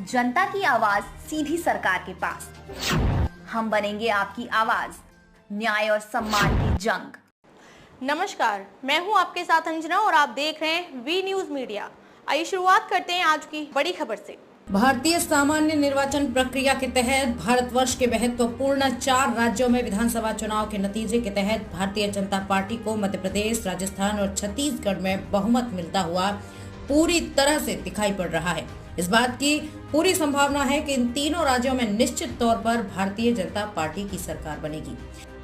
जनता की आवाज सीधी सरकार के पास। हम बनेंगे आपकी आवाज, न्याय और सम्मान की जंग। नमस्कार, मैं हूं आपके साथ अंजना और आप देख रहे हैं वी न्यूज मीडिया। आइए शुरुआत करते हैं आज की बड़ी खबर से। भारतीय सामान्य निर्वाचन प्रक्रिया के तहत भारतवर्ष के महत्वपूर्ण 4 राज्यों में विधानसभा चुनाव के नतीजे के तहत भारतीय जनता पार्टी को मध्य प्रदेश, राजस्थान और छत्तीसगढ़ में बहुमत मिलता हुआ पूरी तरह से दिखाई पड़ रहा है। इस बात की पूरी संभावना है कि इन तीनों राज्यों में निश्चित तौर पर भारतीय जनता पार्टी की सरकार बनेगी।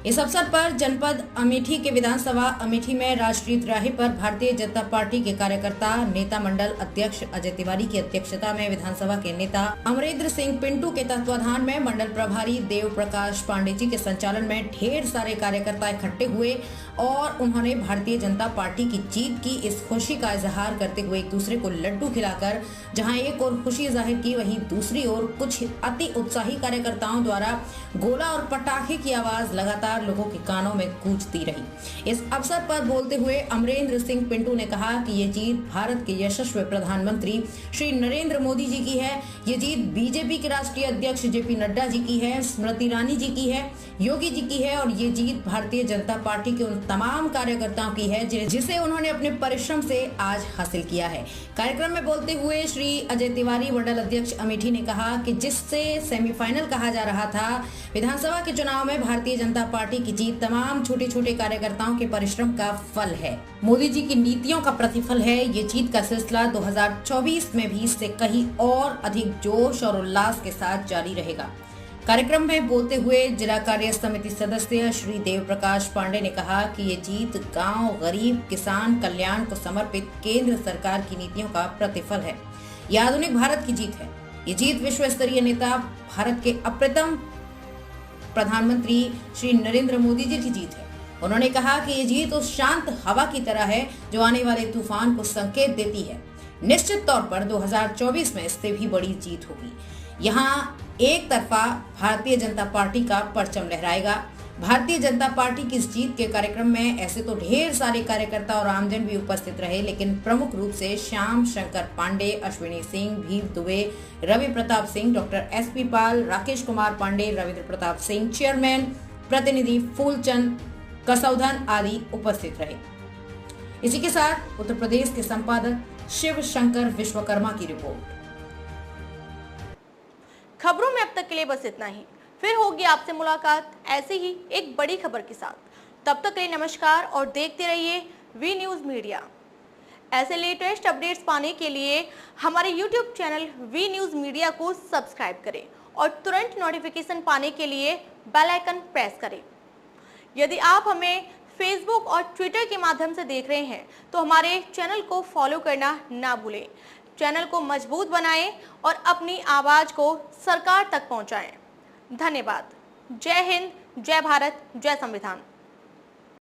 इस अवसर पर जनपद अमेठी के विधानसभा अमेठी में राष्ट्रीय तिराहे पर भारतीय जनता पार्टी के कार्यकर्ता नेता मंडल अध्यक्ष अजय तिवारी की अध्यक्षता में विधानसभा के नेता अमरेंद्र सिंह पिंटू के तत्वाधान में मंडल प्रभारी देव प्रकाश पांडे जी के संचालन में ढेर सारे कार्यकर्ता इकट्ठे हुए और उन्होंने भारतीय जनता पार्टी की जीत की इस खुशी का इजहार करते हुए एक दूसरे को लड्डू खिलाकर जहां एक और खुशी जाहिर की, वहीं दूसरी ओर कुछ अति उत्साही कार्यकर्ताओं द्वारा गोला और पटाखे की आवाज लगातार लोगों के कानों में गूंजती रही। इस अवसर पर बोलते हुए अमरेंद्र सिंह पिंटू ने कहा कि ये जीत भारत के यशस्वी प्रधानमंत्री श्री नरेंद्र मोदी जी की है। ये जीत बीजेपी के राष्ट्रीय अध्यक्ष जेपी नड्डा जी की है, स्मृति ईरानी जी की है, योगी जी की है और ये जीत भारतीय जनता पार्टी के उन तमाम कार्यकर्ताओं की है जिसे उन्होंने अपने परिश्रम से आज हासिल किया है। कार्यक्रम में बोलते हुए श्री अजय तिवारी मंडल अध्यक्ष अमेठी ने कहा कि जिससे सेमीफाइनल कहा जा रहा था, विधानसभा के चुनाव में भारतीय जनता पार्टी की जीत तमाम छोटे छोटे कार्यकर्ताओं के परिश्रम का फल है, मोदी जी की नीतियों का प्रतिफल है। ये जीत का सिलसिला 2024 में भी इससे कहीं और अधिक जोश और उल्लास के साथ जारी रहेगा। कार्यक्रम में बोलते हुए जिला कार्य समिति सदस्य श्री देव प्रकाश पांडे ने कहा कि ये जीत गांव, गरीब, किसान कल्याण को समर्पित केंद्र सरकार की नीतियों का प्रतिफल है। यह आधुनिक भारत की जीत है। ये जीत विश्व स्तरीय नेता भारत के अप्रतिम प्रधानमंत्री श्री नरेंद्र मोदी जी की जीत है। उन्होंने कहा कि ये जीत उस शांत हवा की तरह है जो आने वाले तूफान को संकेत देती है। निश्चित तौर पर 2024 में इससे भी बड़ी जीत होगी। यहाँ एक तरफा भारतीय जनता पार्टी का परचम लहराएगा। भारतीय जनता पार्टी की इस जीत के कार्यक्रम में ऐसे तो ढेर सारे कार्यकर्ता और आमजन भी उपस्थित रहे, लेकिन प्रमुख रूप से श्याम शंकर पांडे, अश्विनी सिंह, भीम दुबे, रवि प्रताप सिंह, डॉक्टर एसपी पाल, राकेश कुमार पांडे, रविंद्र प्रताप सिंह, चेयरमैन, प्रतिनिधि फूलचंद कसौधन आदि उपस्थित रहे। इसी के साथ उत्तर प्रदेश के संपादक शिव शंकर विश्वकर्मा की रिपोर्ट। खबरों में अब तक के लिए बस इतना ही। फिर होगी आपसे मुलाकात ऐसे ही एक बड़ी खबर के साथ। तब तक के लिए नमस्कार और देखते रहिए वी न्यूज मीडिया। ऐसे लेटेस्ट अपडेट्स पाने के लिए हमारे YouTube channel V news media को सब्सक्राइब करें और तुरंत नोटिफिकेशन पाने के लिए बेल आइकन प्रेस करें। यदि आप हमें फेसबुक और ट्विटर के माध्यम से देख रहे हैं तो हमारे चैनल को फॉलो करना ना भूलें। चैनल को मजबूत बनाएं और अपनी आवाज को सरकार तक पहुंचाएं। धन्यवाद। जय हिंद, जय भारत, जय संविधान।